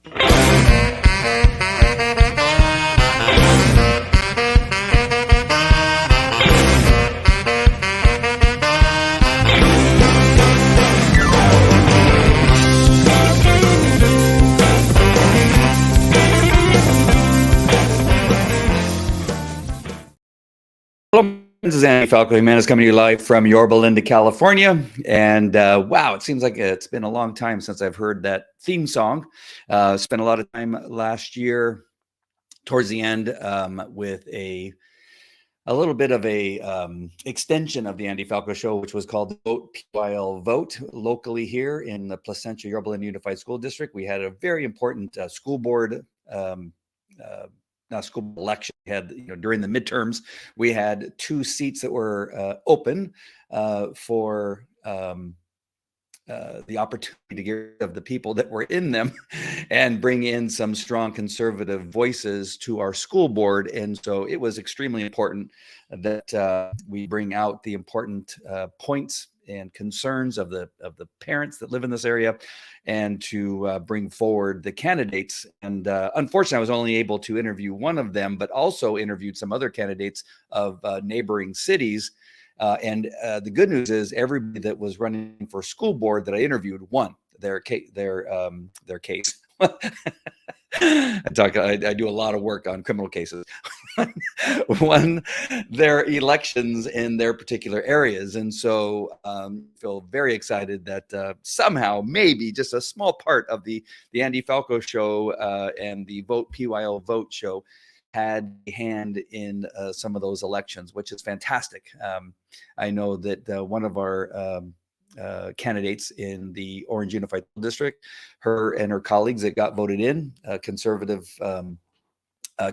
Hello, this is Andy Falco Jimenez coming to you live from Yorba Linda, California. And wow, it seems like it's been a long time since I've heard that theme song. Spent a lot of time last year towards the end with a little bit of a extension of the Andy Falco Show, which was called Vote PYL Vote locally here in the Placentia Yorba Linda Unified School District. We had a very important school board school election. We had, during the midterms, we had 2 seats that were open for the opportunity to get rid of the people that were in them and bring in some strong conservative voices to our school board. And so it was extremely important that we bring out the important points and concerns of the parents that live in this area, and to bring forward the candidates. And unfortunately, I was only able to interview one of them, but also interviewed some other candidates of neighboring cities. And the good news is everybody that was running for school board that I interviewed won their case. I do a lot of work on criminal cases. Won their elections in their particular areas. And so feel very excited that somehow, maybe just a small part of the Andy Falco Show and the Vote PYL Vote show had a hand in some of those elections, which is fantastic. I know that one of our candidates in the Orange Unified District, her and her colleagues that got voted in, conservative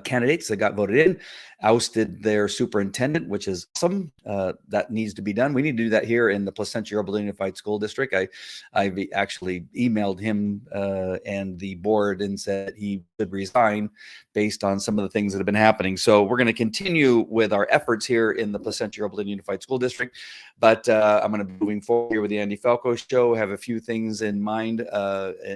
candidates that got voted in, ousted their superintendent, which is awesome. That needs to be done. We need to do that here in the Placentia Yorba Linda Unified School District. I've actually emailed him and the board and said he should resign based on some of the things that have been happening. So we're going to continue with our efforts here in the Placentia Yorba Linda Unified School District. But I'm going to be moving forward here with the Andy Falco Show. Have a few things in mind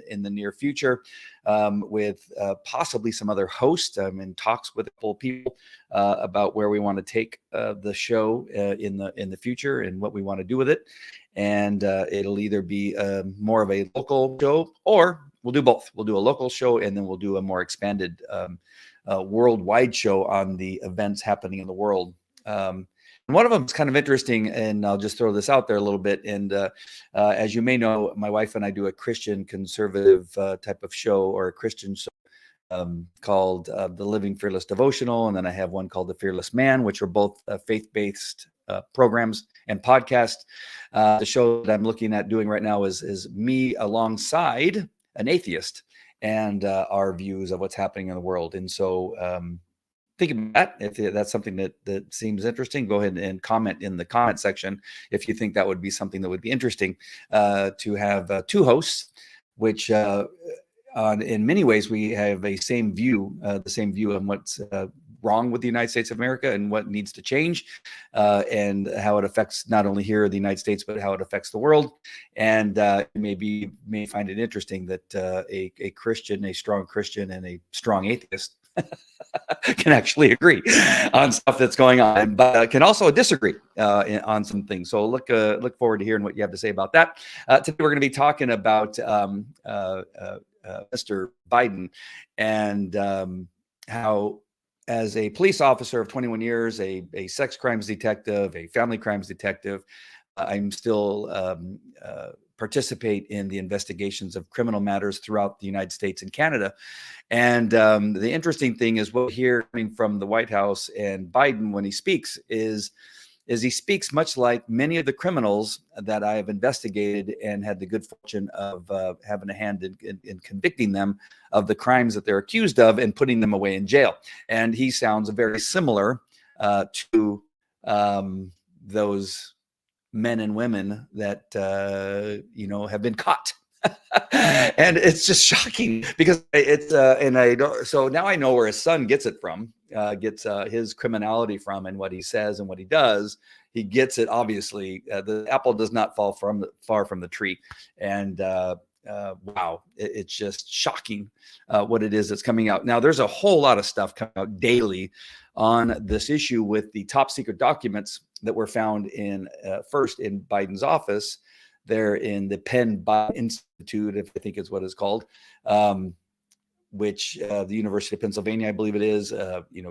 in the near future with possibly some other hosts. I'm in talks with a couple of people about where we want to take the show in the future and what we want to do with it. And it'll either be more of a local show, or we'll do both. We'll do a local show, and then we'll do a more expanded worldwide show on the events happening in the world. And one of them is kind of interesting, and I'll just throw this out there a little bit. And as you may know, my wife and I do a Christian conservative type of show, or a Christian show called the Living Fearless Devotional. And then I have one called The Fearless Man, which are both faith-based programs and podcasts. The show that I'm looking at doing right now is me alongside an atheist and our views of what's happening in the world. And so think about that. If that's something that seems interesting, go ahead and comment in the comment section if you think that would be something that would be interesting to have 2 hosts, which in many ways we have the same view on what's wrong with the United States of America and what needs to change, and how it affects not only here in the United States, but how it affects the world. And you may find it interesting that a Christian, a strong Christian, and a strong atheist can actually agree on stuff that's going on, but can also disagree on some things. So look forward to hearing what you have to say about that. Today we're going to be talking about Mr. Biden, and how, as a police officer of 21 years, a sex crimes detective, a family crimes detective, I'm still participate in the investigations of criminal matters throughout the United States and Canada. And the interesting thing is what we hear coming from the White House and Biden when he speaks is he speaks much like many of the criminals that I have investigated and had the good fortune of having a hand in convicting them of the crimes that they're accused of and putting them away in jail. And he sounds very similar to those men and women that have been caught. And it's just shocking because it's and I don't. So now I know where his son gets it from, gets his criminality from, and what he says and what he does. He gets it, obviously. The apple does not fall far from the tree, and wow, it's just shocking what it is that's coming out. Now, there's a whole lot of stuff coming out daily on this issue with the top secret documents that were found in first in Biden's office. They're in the Penn Biden Institute, if I think is what it's called, which the University of Pennsylvania, I believe it is,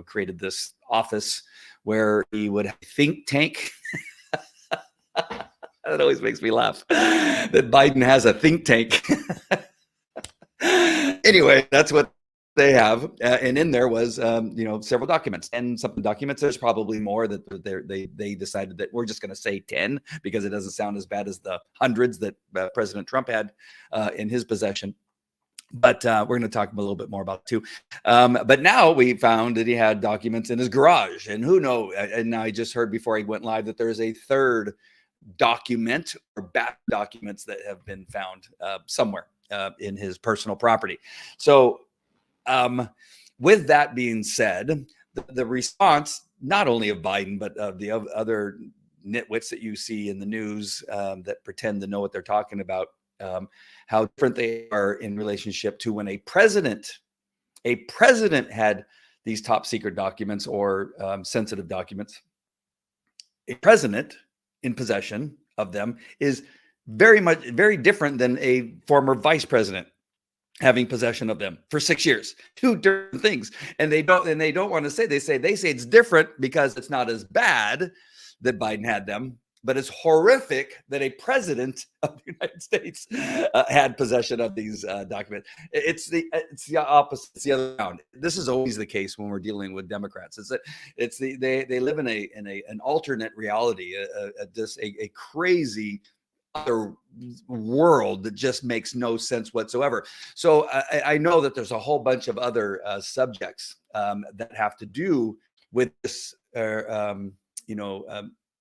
created this office where he would have a think tank. That always makes me laugh that Biden has a think tank. Anyway, that's what they have. And in there was, several documents, and some documents. There's probably more that they decided that we're just going to say 10 because it doesn't sound as bad as the hundreds that President Trump had in his possession. But we're going to talk a little bit more about it too. But now we found that he had documents in his garage, and who knows? And I just heard before I went live that there's a third document or back documents that have been found somewhere in his personal property. So with that being said, the response, not only of Biden, but of the other nitwits that you see in the news that pretend to know what they're talking about, how different they are in relationship to when a president had these top secret documents or sensitive documents. A president in possession of them is very different than a former vice president having possession of them for 6 years. Two different things. And they don't want to say, they say it's different because it's not as bad that Biden had them, but it's horrific that a president of the United States had possession of these documents. It's the opposite. It's the other round. This is always the case when we're dealing with Democrats. They live in an alternate reality, a crazy other world that just makes no sense whatsoever. So I know that there's a whole bunch of other subjects that have to do with this,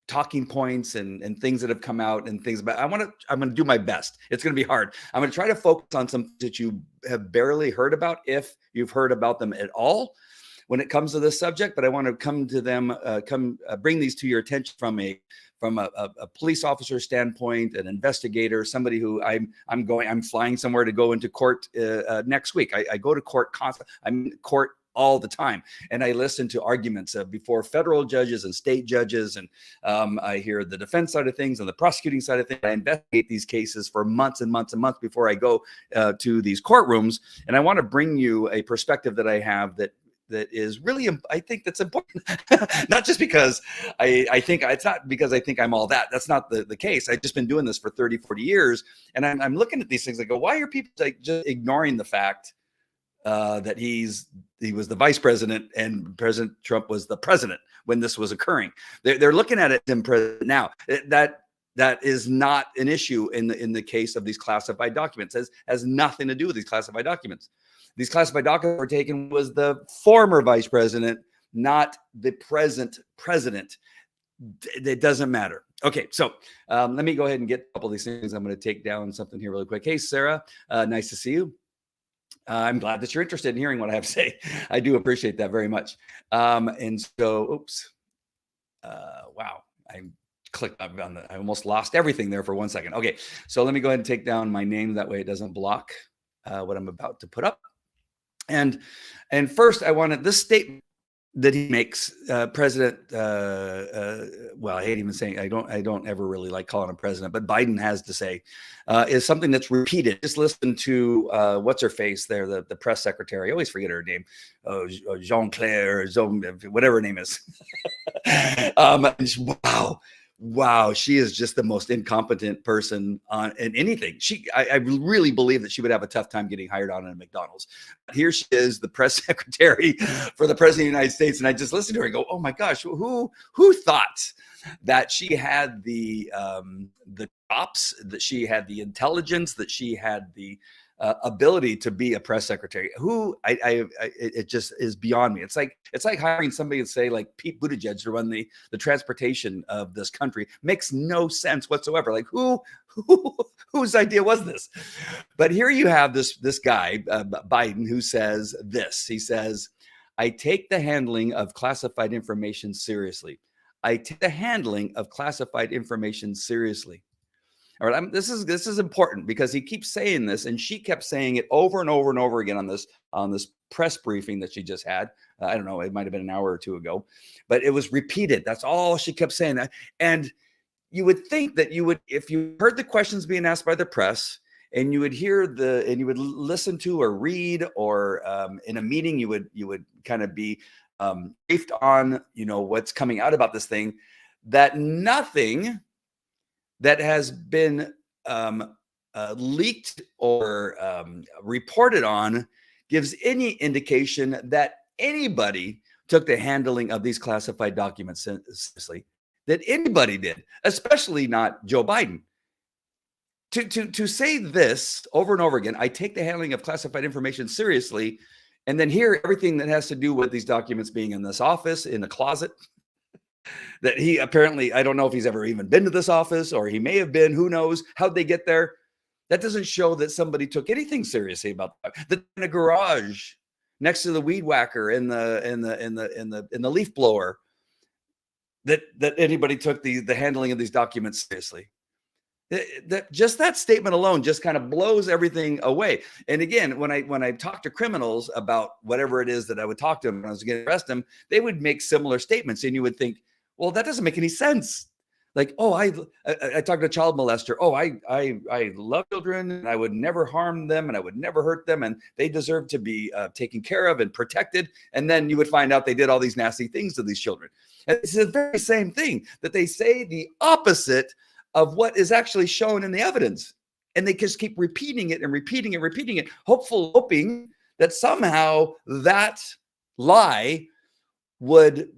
talking points and things that have come out and things. But I'm going to do my best. It's going to be hard. I'm going to try to focus on some that you have barely heard about, if you've heard about them at all when it comes to this subject. But I want to come to them, bring these to your attention from a police officer standpoint, an investigator, somebody who I'm flying somewhere to go into court next week. I go to court constantly. I'm in court all the time, and I listen to arguments before federal judges and state judges, and I hear the defense side of things and the prosecuting side of things. I investigate these cases for months and months and months before I go to these courtrooms, and I want to bring you a perspective that I have that is really, I think that's important. Not just because I think it's not because I think I'm all that. That's not the case. I've just been doing this for 30, 40 years. And I'm looking at these things. I go, why are people just ignoring the fact that he was the vice president and President Trump was the president when this was occurring? They're looking at it in president now. That is not an issue in the case of these classified documents. It has nothing to do with these classified documents. These classified documents were taken was the former vice president, not the present president. It doesn't matter. Okay, so let me go ahead and get a couple of these things. I'm going to take down something here really quick. Hey, Sarah, nice to see you. I'm glad that you're interested in hearing what I have to say. I do appreciate that very much. And so, oops. Wow, I clicked on I almost lost everything there for 1 second. Okay, so let me go ahead and take down my name. That way it doesn't block what I'm about to put up. And first, I wanted this statement that he makes, President. Well, I hate even saying I don't ever really like calling him president, but Biden has to say is something that's repeated. Just listen to what's her face there, the press secretary. I always forget her name, Jean-Claire, whatever her name is. Wow, she is just the most incompetent person in anything. I really believe that she would have a tough time getting hired on at McDonald's. Here she is, the press secretary for the president of the United States, and I just listened to her and go, "Oh my gosh, who thought that she had the chops, that she had the intelligence, that she had the ability to be a press secretary?" It just is beyond me. It's like hiring somebody to say like Pete Buttigieg to run the transportation of this country. Makes no sense whatsoever. Like whose idea was this? But here you have this guy, Biden, who says this. He says, "I take the handling of classified information seriously. I take the handling of classified information seriously." All right, this is important because he keeps saying this, and she kept saying it over and over and over again on this press briefing that she just had. I don't know, it might have been an hour or two ago, but it was repeated. That's all she kept saying. And you would think that you would, if you heard the questions being asked by the press, and you would listen to or read, or in a meeting, you would kind of be briefed on, what's coming out about this thing, that nothing that has been leaked or reported on gives any indication that anybody took the handling of these classified documents seriously, that anybody did, especially not Joe Biden. To say this over and over again, I take the handling of classified information seriously, and then hear everything that has to do with these documents being in this office, in the closet, that he apparently, I don't know if he's ever even been to this office, or he may have been, who knows, how'd they get there? That doesn't show that somebody took anything seriously about that. That in a garage next to the weed whacker in the leaf blower, that anybody took the handling of these documents seriously. That statement alone just kind of blows everything away. And again, when I talk to criminals about whatever it is that I would talk to them when I was going to arrest them, they would make similar statements, and you would think, well, that doesn't make any sense. Like, oh, I talked to a child molester. Oh, I love children, and I would never harm them, and I would never hurt them, and they deserve to be taken care of and protected. And then you would find out they did all these nasty things to these children. And it's the very same thing, that they say the opposite of what is actually shown in the evidence. And they just keep repeating it and repeating and repeating it, hoping that somehow that lie would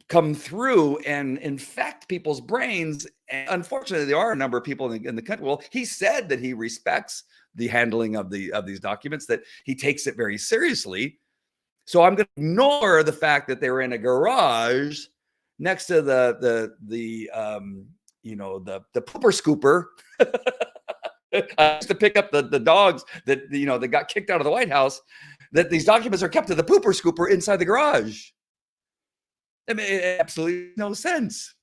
come through and infect people's brains. And unfortunately, there are a number of people in the country. Well, he said that he respects the handling of these documents, that he takes it very seriously. So I'm going to ignore the fact that they were in a garage next to the pooper scooper. I used to pick up the dogs that got kicked out of the White House, that these documents are kept to the pooper scooper inside the garage. I mean, it absolutely no sense.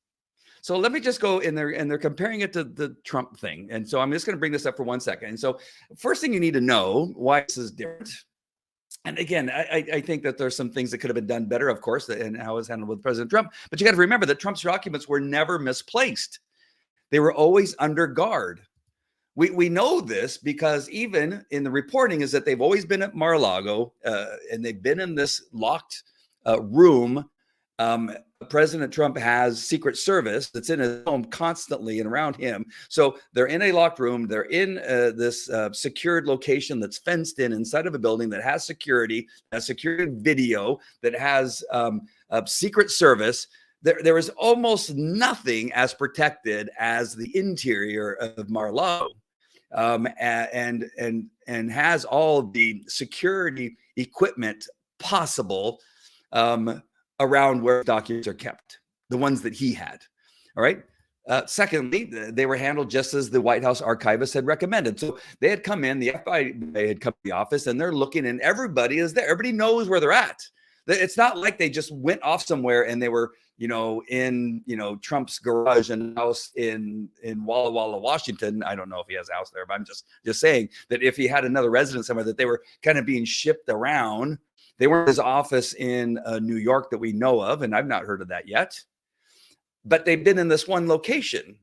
So let me just go in there, and they're comparing it to the Trump thing. And so I'm just going to bring this up for 1 second. And so first thing you need to know why this is different. And again, I think that there's some things that could have been done better, of course, and how it was handled with President Trump. But you got to remember that Trump's documents were never misplaced. They were always under guard. We know this because even in the reporting is that they've always been at Mar-a-Lago, and they've been in this locked room. President Trump has Secret Service that's in his home constantly and around him. So they're in a locked room. They're in this secured location that's fenced in inside of a building that has security, has security video, that has Secret Service. There is almost nothing as protected as the interior of Mar-a-Lago, and has all the security equipment possible around where documents are kept, the ones that he had. All right. Secondly, they were handled just as the White House archivists had recommended. So they had come in, the FBI had come to the office, and they're looking, and everybody is there. Everybody knows where they're at. It's not like they just went off somewhere and they were, in, Trump's garage and house in Walla Walla, Washington. I don't know if he has a house there, but I'm just saying that if he had another residence somewhere, that they were kind of being shipped around. They weren't in his office in New York that we know of, and I've not heard of that yet. But they've been in this one location.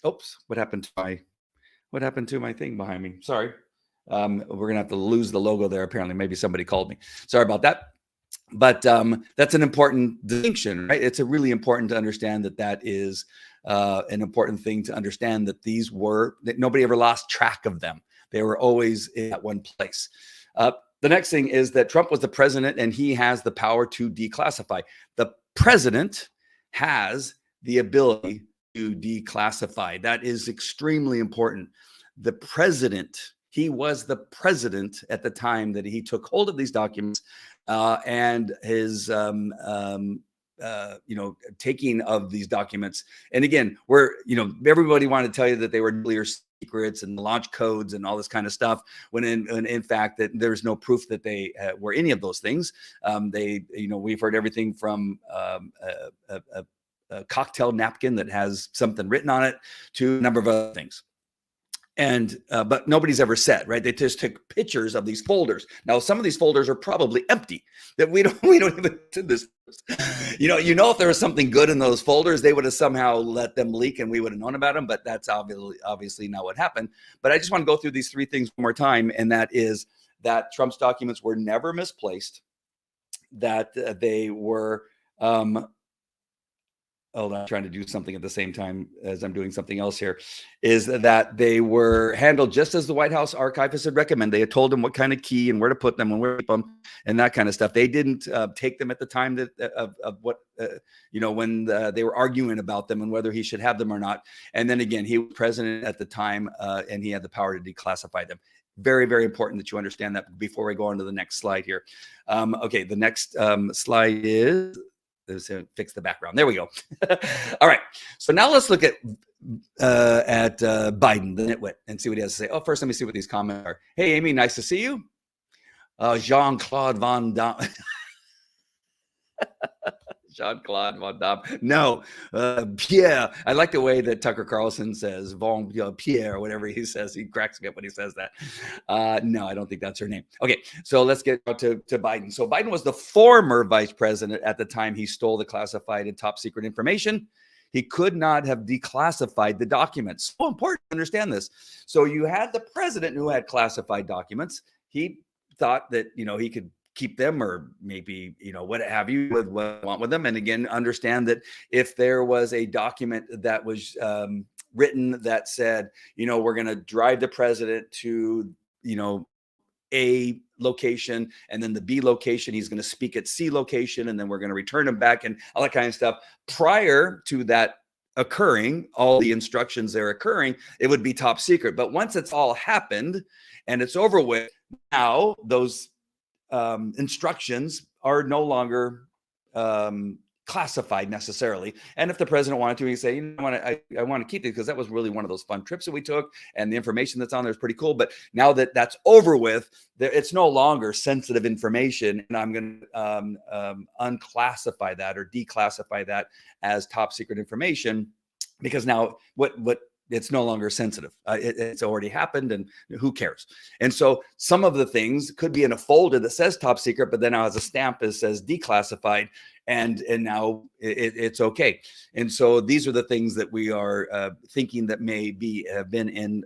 Oops, what happened to my thing behind me? Sorry. We're gonna have to lose the logo there. Apparently, maybe somebody called me. Sorry about that. But that's an important distinction, right? It's really important to understand that is an important thing to understand, that that nobody ever lost track of them. They were always in that one place. The next thing is that Trump was the president, and he has the power to declassify. The president has the ability to declassify. That is extremely important. The president, he was the president at the time that he took hold of these documents, and his taking of these documents. And again, everybody wanted to tell you that they were nuclear secrets and launch codes and all this kind of stuff, when in fact that there's no proof that they were any of those things. We've heard everything from a cocktail napkin that has something written on it to a number of other things. And but nobody's ever said, right? They just took pictures of these folders. Now, some of these folders are probably empty. That we don't even do this. If there was something good in those folders, they would have somehow let them leak, and we would have known about them. But that's obviously not what happened. But I just want to go through these three things one more time, and that is that Trump's documents were never misplaced. That they were. Hold on, I'm trying to do something at the same time as I'm doing something else here, is that they were handled just as the White House archivists had recommended. They had told them what kind of key and where to put them and where to keep them and that kind of stuff. They didn't take them at the time when they were arguing about them and whether he should have them or not. And then again, he was president at the time and he had the power to declassify them. Very, very important that you understand that before we go on to the next slide here. Okay, the next slide is... fix the background. There we go. All right. So now let's look at Biden, the nitwit, and see what he has to say. Oh, first, let me see what these comments are. Hey, Amy, nice to see you. Jean-Claude Van Damme. Jean-Claude Van Damme. No, Pierre. I like the way that Tucker Carlson says Pierre, or whatever he says. He cracks me up when he says that. No, I don't think that's her name. Okay, so let's get to Biden. So Biden was the former vice president at the time he stole the classified and top secret information. He could not have declassified the documents. So important to understand this. So you had the president who had classified documents. He thought that, he could keep them, or maybe, what have you, with what you want with them. And again, understand that if there was a document that was written that said, we're going to drive the president to, A location, and then the B location, he's going to speak at C location, and then we're going to return him back and all that kind of stuff. Prior to that occurring, all the instructions there occurring, it would be top secret. But once it's all happened and it's over with, now those instructions are no longer classified necessarily. And if the president wanted to, he'd say, I want to keep it because that was really one of those fun trips that we took, and the information that's on there is pretty cool. But now that that's over with, it's no longer sensitive information, and I'm going to unclassify that or declassify that as top secret information, because now what it's no longer sensitive. It's already happened, and who cares? And so some of the things could be in a folder that says top secret, but then now has a stamp that says declassified, and now it's okay. And so these are the things that we are thinking that may have been in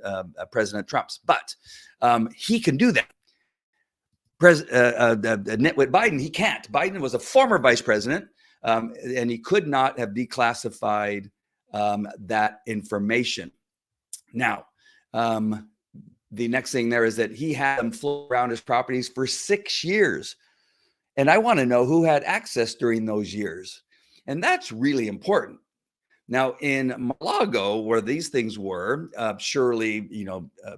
President Trump's, but he can do that. The nitwit Biden, he can't. Biden was a former vice president, and he could not have declassified that information. Now, the next thing there is that he had them float around his properties for 6 years. And I want to know who had access during those years. And that's really important. Now, in Mar-a-Lago, where these things were, surely,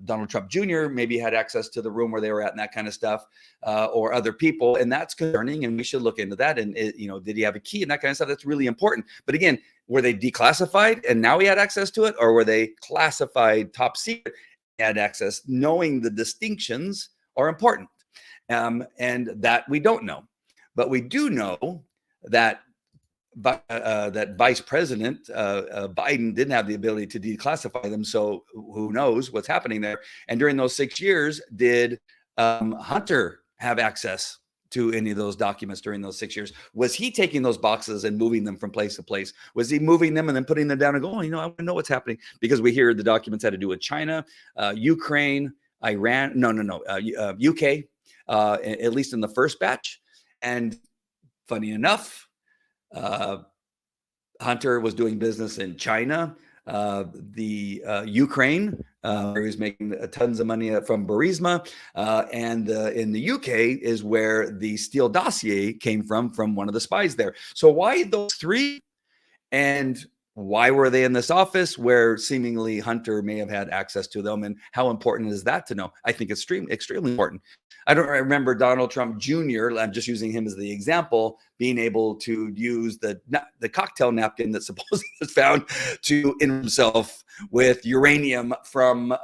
Donald Trump Jr. maybe had access to the room where they were at and that kind of stuff, or other people. And that's concerning. And we should look into that. And, did he have a key and that kind of stuff? That's really important. But again, were they declassified and now he had access to it? Or were they classified top secret and had access? Knowing the distinctions are important. And that we don't know. But we do know that that Vice President Biden didn't have the ability to declassify them. So who knows what's happening there? And during those 6 years, did Hunter have access to any of those documents during those 6 years? Was he taking those boxes and moving them from place to place? Was he moving them and then putting them down and going, I want to know what's happening? Because we hear the documents had to do with China, Ukraine, Iran, UK, at least in the first batch. And funny enough, Hunter was doing business in China, the Ukraine, where he was making tons of money from Burisma, and in the UK is where the Steele dossier came from one of the spies there. So why those three? And why were they in this office where seemingly Hunter may have had access to them? And how important is that to know? I think it's extremely important. I don't remember Donald Trump Jr., I'm just using him as the example, being able to use the cocktail napkin that supposedly was found to in himself with uranium from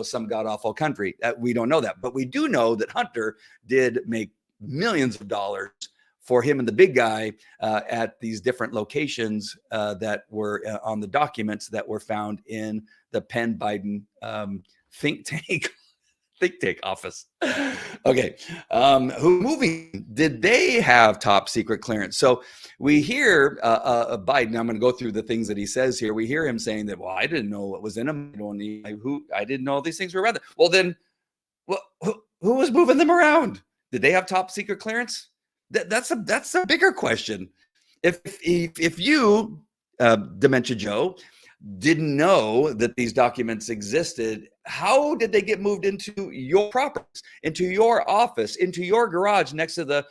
some god-awful country. We don't know that. But we do know that Hunter did make millions of dollars for him and the big guy at these different locations that were on the documents that were found in the Penn Biden think tank office. Okay. Who moving? Did they have top secret clearance? So we hear Biden. I'm going to go through the things that he says here. We hear him saying that, well, I didn't know what was in them. I didn't know these things were around there. Well, then who was moving them around? Did they have top secret clearance? That's a bigger question. If you, Dementia Joe, didn't know that these documents existed, how did they get moved into your properties, into your office, into your garage next to the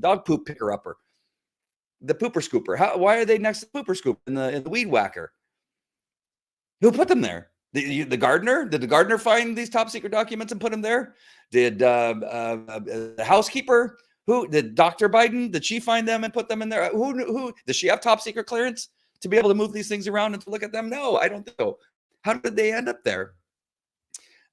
dog poop picker upper, the pooper scooper? Why are they next to the pooper scoop in the weed whacker? Who put them there? The gardener? Did the gardener find these top secret documents and put them there? Did the housekeeper? Who did Dr. Biden? Did she find them and put them in there? Who does she have top secret clearance to be able to move these things around and to look at them? No, I don't think so. How did they end up there?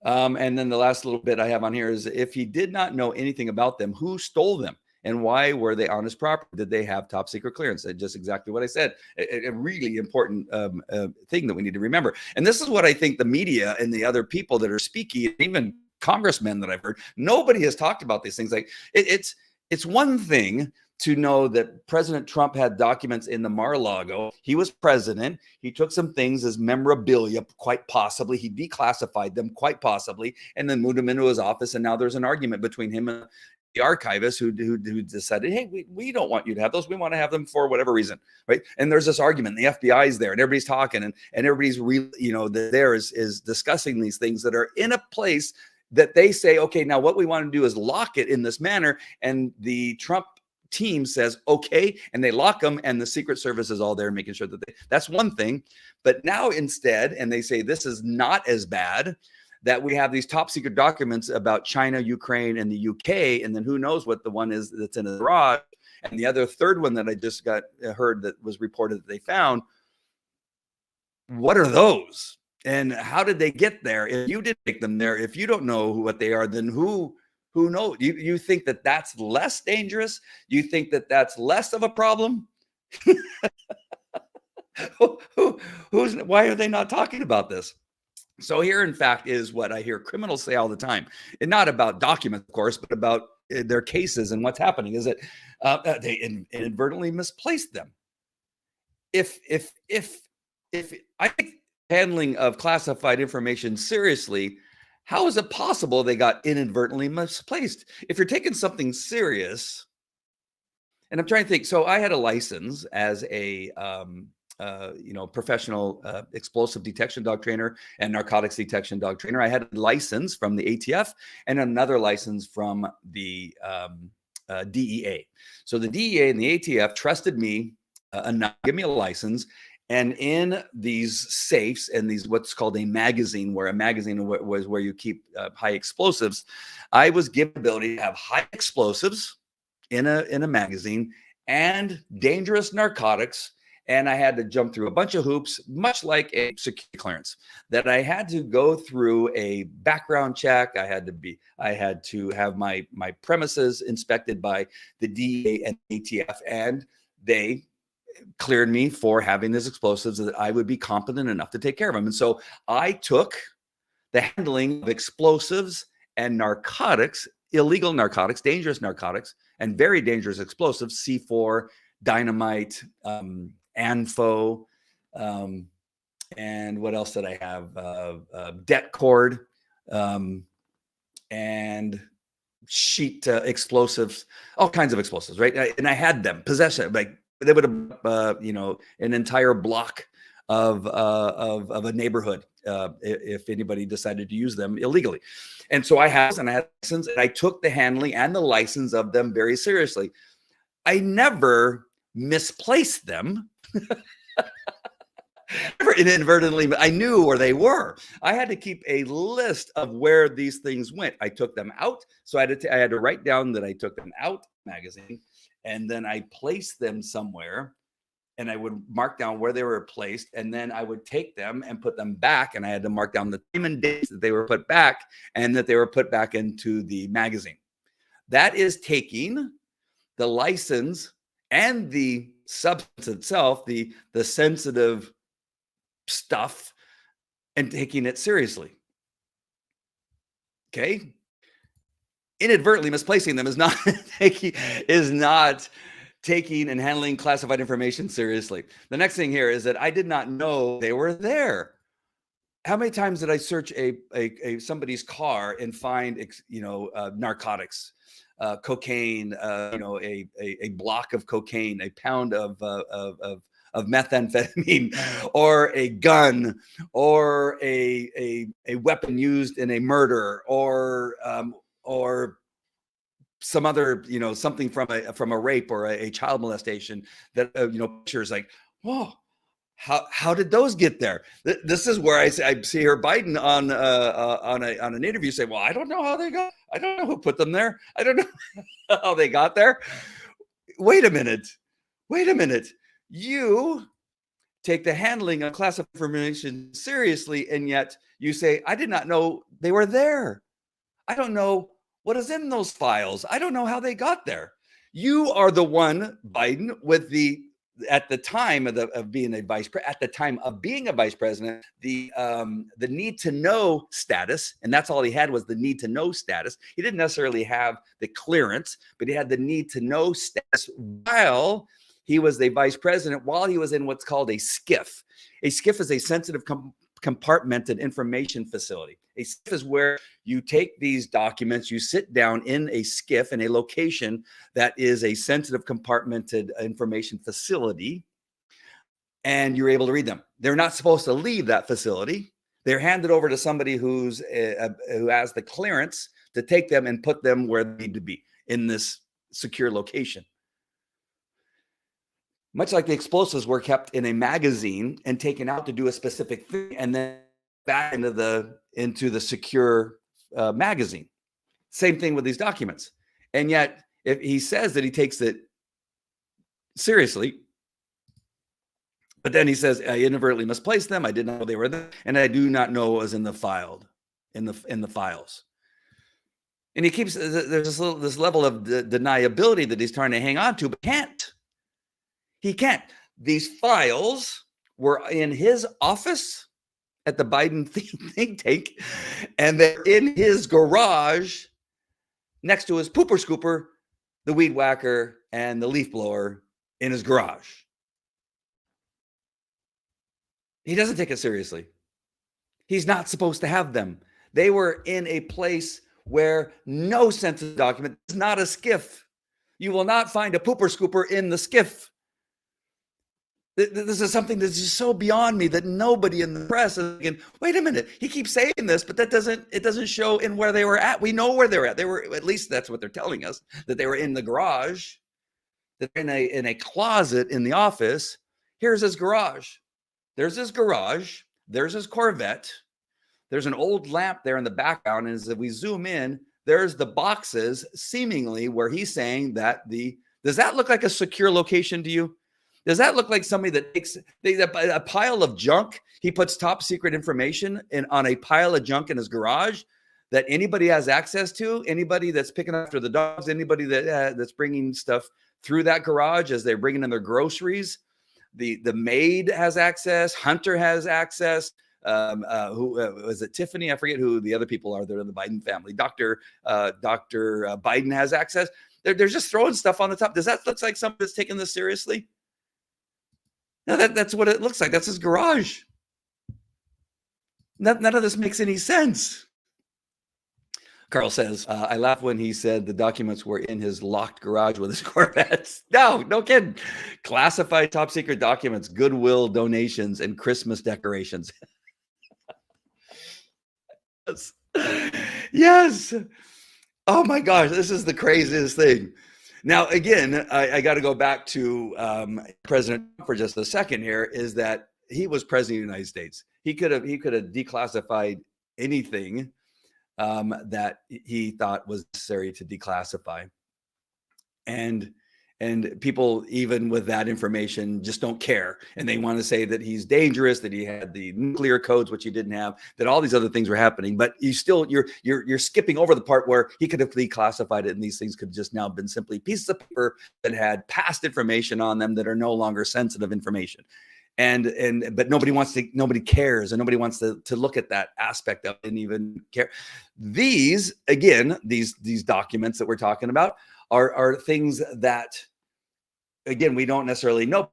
And then the last little bit I have on here is, if he did not know anything about them, who stole them and why were they on his property? Did they have top secret clearance? Just exactly what I said. A really important thing that we need to remember. And this is what I think the media and the other people that are speaking, even congressmen that I've heard, nobody has talked about these things. Like it's one thing to know that President Trump had documents in the Mar-a-Lago. He was president. He took some things as memorabilia, quite possibly. He declassified them, quite possibly, and then moved them into his office. And now there's an argument between him and the archivists who decided, hey, we don't want you to have those. We want to have them for whatever reason, right? And there's this argument. The FBI is there, and everybody's talking, and everybody's there is discussing these things that are in a place that they say, okay, now what we want to do is lock it in this manner. And the Trump team says, okay, and they lock them, and the Secret Service is all there making sure that that's one thing. But now instead, and they say this is not as bad, that we have these top secret documents about China, Ukraine, and the UK, and then who knows what the one is that's in the garage, and the other third one that I just heard that was reported that they found. What are those? And how did they get there? If you didn't take them there, if you don't know what they are, then who knows? You think that that's less dangerous? You think that that's less of a problem? Why are they not talking about this? So here, in fact, is what I hear criminals say all the time, and not about documents, of course, but about their cases and what's happening is that they inadvertently misplaced them. If I take handling of classified information seriously, how is it possible they got inadvertently misplaced? If you're taking something serious, and I'm trying to think, so I had a license as a professional explosive detection dog trainer and narcotics detection dog trainer. I had a license from the ATF and another license from the DEA. So the DEA and the ATF trusted me enough to give me a license. And in these safes and these what's called a magazine, where a magazine was where you keep high explosives, I was given the ability to have high explosives in a magazine and dangerous narcotics. And I had to jump through a bunch of hoops, much like a security clearance, that I had to go through a background check. I had to have my premises inspected by the DEA and ATF, and they cleared me for having these explosives so that I would be competent enough to take care of them. And so I took the handling of explosives and narcotics, illegal narcotics, dangerous narcotics, and very dangerous explosives, C4, dynamite, ANFO, and what else did I have? Det cord, and sheet explosives, all kinds of explosives, right? And I had them possession, like they would have, an entire block of a neighborhood if anybody decided to use them illegally. And so I had a license, and I took the handling and the license of them very seriously. I never misplaced them. Never inadvertently, I knew where they were. I had to keep a list of where these things went. I took them out, so I had to write down that I took them out magazine, and then I placed them somewhere, and I would mark down where they were placed, and then I would take them and put them back, and I had to mark down the time and dates that they were put back, and that they were put back into the magazine. That is taking the license and the substance itself, the sensitive stuff, and taking it seriously. Okay. Inadvertently misplacing them is not taking and handling classified information seriously. The next thing here is that I did not know they were there. How many times did I search a somebody's car and find narcotics, cocaine, a block of cocaine, a pound of methamphetamine, or a gun, or a weapon used in a murder, or some other, something from a rape or a child molestation, that pictures like, whoa, how did those get there? This is where I see her Biden on an interview say, well, I don't know how they got, I don't know who put them there, I don't know how they got there. Wait a minute, you take the handling of classified information seriously, and yet you say, I did not know they were there. I don't know what is in those files. I don't know how they got there. You are the one, Biden, with at the time of being a vice president, the need to know status, and that's all he had was the need to know status. He didn't necessarily have the clearance, but he had the need to know status while he was the vice president, while he was in what's called a SCIF. A SCIF is a sensitive compartmented information facility. A SCIF is where you take these documents, you sit down in a SCIF in a location that is a sensitive compartmented information facility, and you're able to read them. They're not supposed to leave that facility. They're handed over to somebody who has the clearance to take them and put them where they need to be in this secure location. Much like the explosives were kept in a magazine and taken out to do a specific thing, and then back into the secure magazine. Same thing with these documents. And yet, if he says that he takes it seriously, but then he says, I inadvertently misplaced them, I did not know they were there, and I do not know what was in the files. And he keeps, there's this level of deniability that he's trying to hang on to, but can't. He can't. These files were in his office at the Biden think tank, and they're in his garage next to his pooper scooper, the weed whacker, and the leaf blower in his garage. He doesn't take it seriously. He's not supposed to have them. They were in a place where no sensitive document is not a SCIF. You will not find a pooper scooper in the SCIF. This is something that's just so beyond me that nobody in the press is thinking, wait a minute, he keeps saying this, but it doesn't show in where they were at. We know where they're at. They were, at least that's what they're telling us, that they were in the garage, that they're in a closet in the office. Here's his garage. There's his garage. There's his Corvette. There's an old lamp there in the background. And as we zoom in, there's the boxes seemingly where he's saying that does that look like a secure location to you? Does that look like somebody that takes a pile of junk? He puts top secret information on a pile of junk in his garage that anybody has access to, anybody that's picking after the dogs, anybody that's bringing stuff through that garage as they're bringing in their groceries. The maid has access. Hunter has access. Who was it? Tiffany? I forget who the other people are that are in the Biden family. Dr. Biden has access. They're just throwing stuff on the top. Does that look like somebody that's taking this seriously? No, that's what it looks like. That's his garage. None of this makes any sense. Carl says, I laughed when he said the documents were in his locked garage with his Corvettes. No kidding. Classified top secret documents, Goodwill donations, and Christmas decorations. Yes. Oh my gosh, this is the craziest thing. Now, again, I got to go back to President Trump for just a second here, is that he was president of the United States. He could have declassified anything that he thought was necessary to declassify. And And people, even with that information, just don't care. And they want to say that he's dangerous, that he had the nuclear codes, which he didn't have, that all these other things were happening. But you're skipping over the part where he could have declassified it, and these things could have just now been simply pieces of paper that had past information on them that are no longer sensitive information. But nobody cares, and nobody wants to look at that aspect of it and even care. These documents that we're talking about are things that, again, we don't necessarily know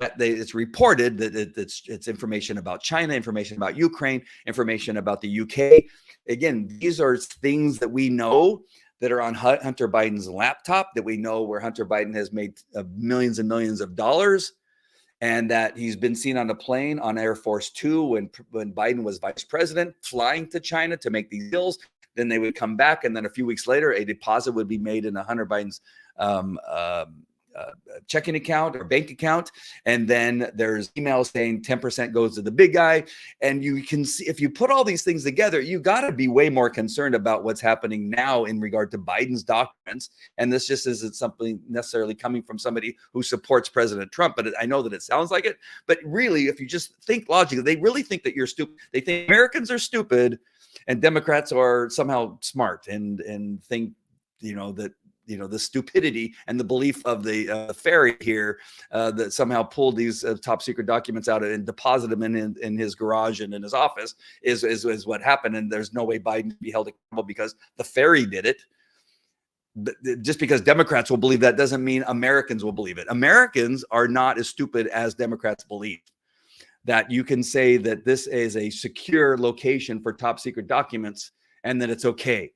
that it's reported that it's information about China, information about Ukraine, information about the UK. Again, these are things that we know that are on Hunter Biden's laptop, that we know where Hunter Biden has made millions and millions of dollars, and that he's been seen on a plane on Air Force Two when Biden was vice president, flying to China to make these deals. Then they would come back, and then a few weeks later, a deposit would be made in a Hunter Biden's checking account or bank account. And then there's emails saying 10% goes to the big guy. And you can see, if you put all these things together, you got to be way more concerned about what's happening now in regard to Biden's documents. And this just isn't something necessarily coming from somebody who supports President Trump. But I know that it sounds like it. But really, if you just think logically, they really think that you're stupid. They think Americans are stupid and Democrats are somehow smart, and think, that, the stupidity and the belief of the fairy here that somehow pulled these top secret documents out and deposited them in his garage and in his office is what happened. And there's no way Biden can be held accountable because the fairy did it. But just because Democrats will believe that doesn't mean Americans will believe it. Americans are not as stupid as Democrats believe. That you can say that this is a secure location for top secret documents and that it's okay,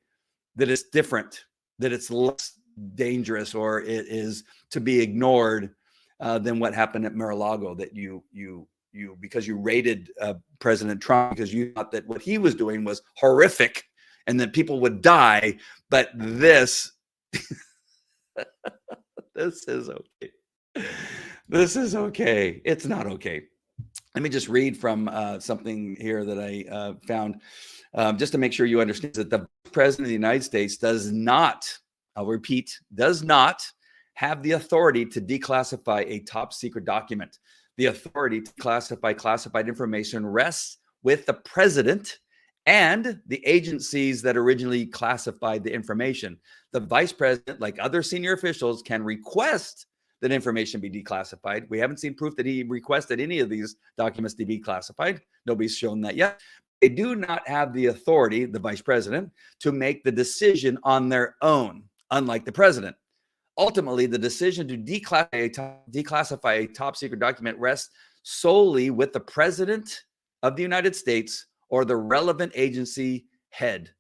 that it's different, that it's less dangerous, or it is to be ignored than what happened at Mar-a-Lago, that you because you raided President Trump because you thought that what he was doing was horrific and that people would die. But this, this is okay. This is okay. It's not okay. Let me just read from something here that I found just to make sure you understand that the President of the United States does not, I'll repeat, does not have the authority to declassify a top secret document. The authority to classify classified information rests with the president and the agencies that originally classified the information. The vice president, like other senior officials, can request that information be declassified. We haven't seen proof that he requested any of these documents to be classified. Nobody's shown that yet. They do not have the authority, the vice president, to make the decision on their own, unlike the president. Ultimately, the decision to declassify a top secret document rests solely with the president of the United States or the relevant agency head,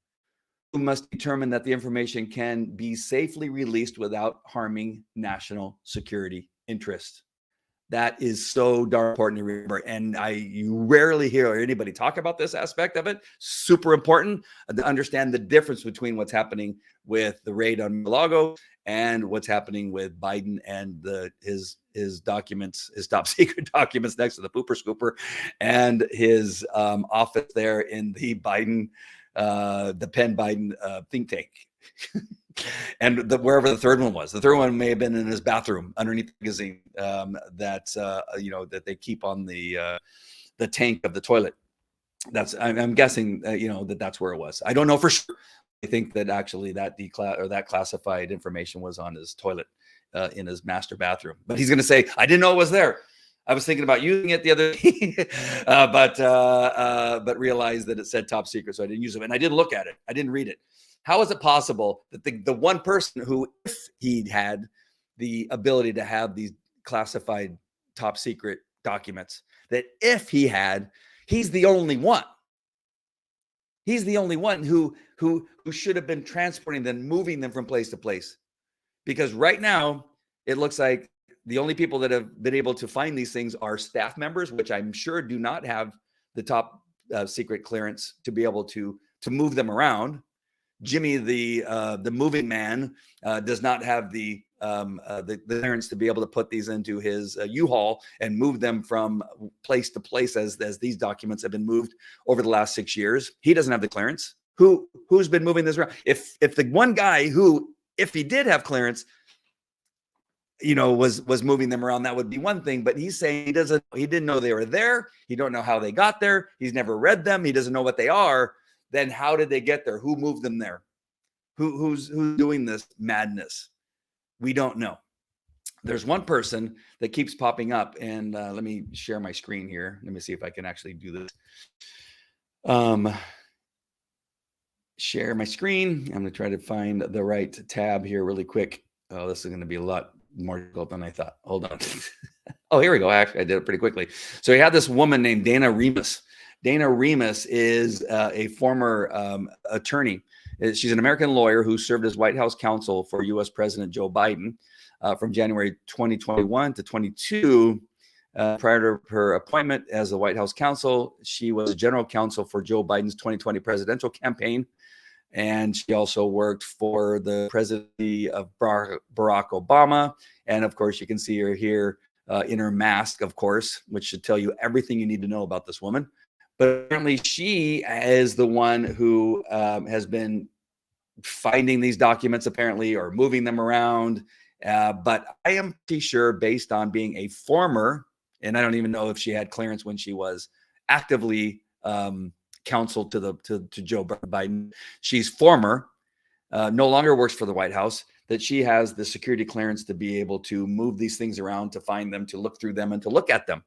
who must determine that the information can be safely released without harming national security interest. That is so darn important to remember. And you rarely hear anybody talk about this aspect of it. Super important to understand the difference between what's happening with the raid on Mar-a-Lago and what's happening with Biden and his documents, his top secret documents next to the pooper scooper, and his office there in the Penn Biden think tank. And wherever the third one was, the third one may have been in his bathroom underneath the magazine that they keep on the tank of the toilet. I'm guessing that's where it was. I don't know for sure. I think that actually that classified information was on his toilet in his master bathroom. But he's going to say, "I didn't know it was there. I was thinking about using it the other day, but realized that it said top secret, so I didn't use it. And I didn't look at it. I didn't read it." How is it possible that the one person who, if he had the ability to have these classified top secret documents, that if he had, he's the only one. He's the only one who should have been transporting them, moving them from place to place. Because right now, it looks like the only people that have been able to find these things are staff members, which I'm sure do not have the top secret clearance to be able to move them around. Jimmy, the moving man, does not have the clearance to be able to put these into his U-Haul and move them from place to place as these documents have been moved over the last 6 years. He doesn't have the clearance. Who's been moving this around? If the one guy who, if he did have clearance, was moving them around, that would be one thing. But he's saying he didn't know they were there. He don't know how they got there. He's never read them. He doesn't know what they are. Then how did they get there? Who moved them there? Who's doing this madness? We don't know. There's one person that keeps popping up, and let me share my screen here. Let me see if I can actually do this. Share my screen. I'm going to try to find the right tab here really quick. Oh, this is going to be a lot more difficult than I thought. Hold on. Oh, here we go. Actually, I did it pretty quickly. So we had this woman named Dana Remus. Dana Remus is a former attorney. She's an American lawyer who served as White House counsel for U.S. President Joe Biden from January 2021 to 22. Prior to her appointment as the White House counsel, she was a general counsel for Joe Biden's 2020 presidential campaign. And she also worked for the presidency of Barack Obama. And of course, you can see her here in her mask, of course, which should tell you everything you need to know about this woman. But apparently she is the one who has been finding these documents, apparently, or moving them around. But I am pretty sure, based on being a former, and I don't even know if she had clearance when she was actively counsel to Joe Biden. She's former, no longer works for the White House, that she has the security clearance to be able to move these things around, to find them, to look through them, and to look at them.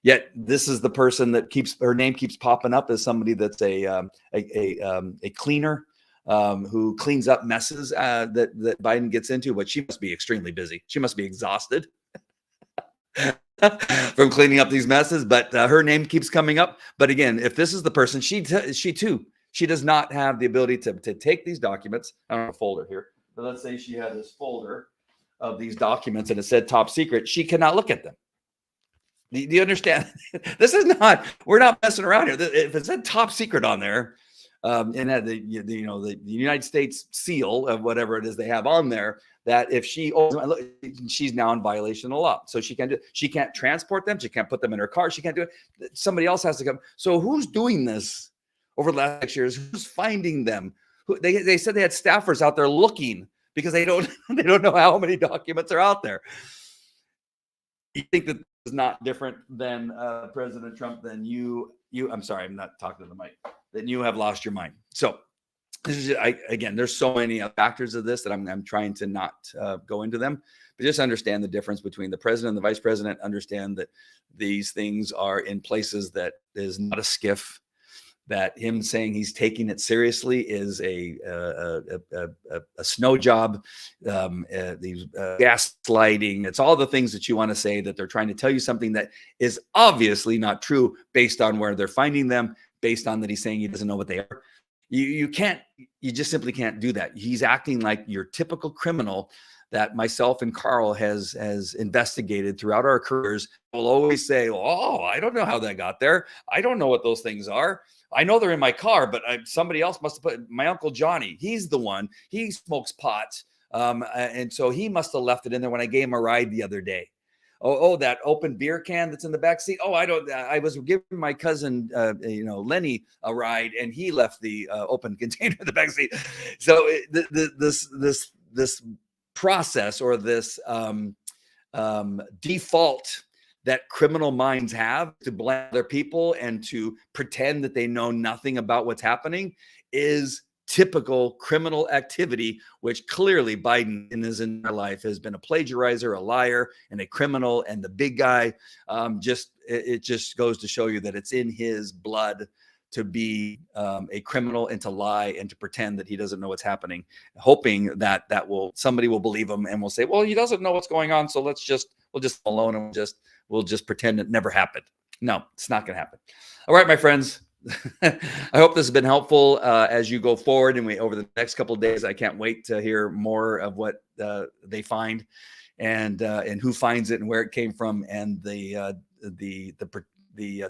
Yet this is the person that her name keeps popping up as somebody that's a cleaner who cleans up messes that Biden gets into. But she must be extremely busy. She must be exhausted from cleaning up these messes. But her name keeps coming up. But again, if this is the person, she does not have the ability to take these documents. I don't have a folder here, but let's say she had this folder of these documents and it said top secret. She cannot look at them. Do you understand? We're not messing around here. If it said top secret on there, and had the United States seal of whatever it is they have on there, that if she's now in violation of the law. So she can't transport them. She can't put them in her car. She can't do it. Somebody else has to come. So who's doing this over the last 6 years? Who's finding them? They said they had staffers out there looking because they don't know how many documents are out there. You think that is not different than President Trump? Then I'm sorry, I'm not talking to the mic. Then you have lost your mind. So this is again, there's so many factors of this that I'm trying to not go into them, but just understand the difference between the president and the vice president. Understand that these things are in places that is not a skiff. That him saying he's taking it seriously is a snow job, these gaslighting. It's all the things that you want to say, that they're trying to tell you something that is obviously not true based on where they're finding them, based on that he's saying he doesn't know what they are. You just simply can't do that. He's acting like your typical criminal that myself and Carl has investigated throughout our careers. Will always say, "Oh, I don't know how that got there. I don't know what those things are. I know they're in my car, but somebody else must have put my Uncle Johnny. He's the one. He smokes pot. And so he must have left it in there when I gave him a ride the other day. Oh, that open beer can that's in the back seat. Oh, I was giving my cousin, Lenny a ride, and he left the open container in the back seat. So this process, or this default that criminal minds have to blame other people and to pretend that they know nothing about what's happening, is typical criminal activity, which clearly Biden in his entire life has been a plagiarizer, a liar, and a criminal, and the big guy. It just goes to show you that it's in his blood to be a criminal and to lie and to pretend that he doesn't know what's happening, hoping that somebody will believe him and will say, well, he doesn't know what's going on, so we'll just alone and we'll just pretend it never happened. No, it's not going to happen. All right, my friends. I hope this has been helpful as you go forward, and over the next couple of days. I can't wait to hear more of what they find, and who finds it and where it came from, and the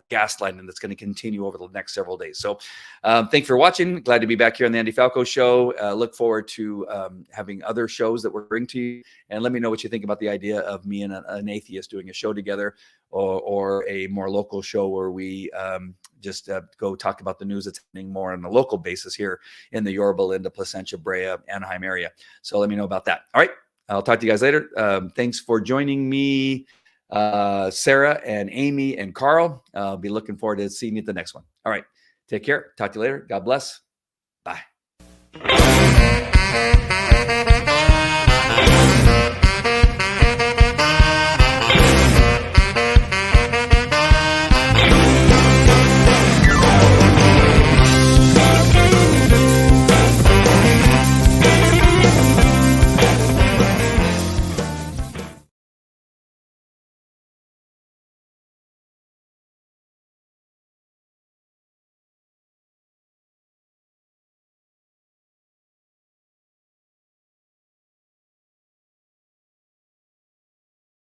gaslighting that's going to continue over the next several days. So thanks for watching. Glad to be back here on the Andy Falco Show. Look forward to having other shows that we'll bring to you. And let me know what you think about the idea of me and an atheist doing a show together, or a more local show where we just go talk about the news that's happening more on a local basis here in the Yorba Linda, Placentia, Brea, Anaheim area. So let me know about that. All right. I'll talk to you guys later. Thanks for joining me, Sarah and Amy and Carl. I'll be looking forward to seeing you at the next one. All right. Take care. Talk to you later. God bless. Bye.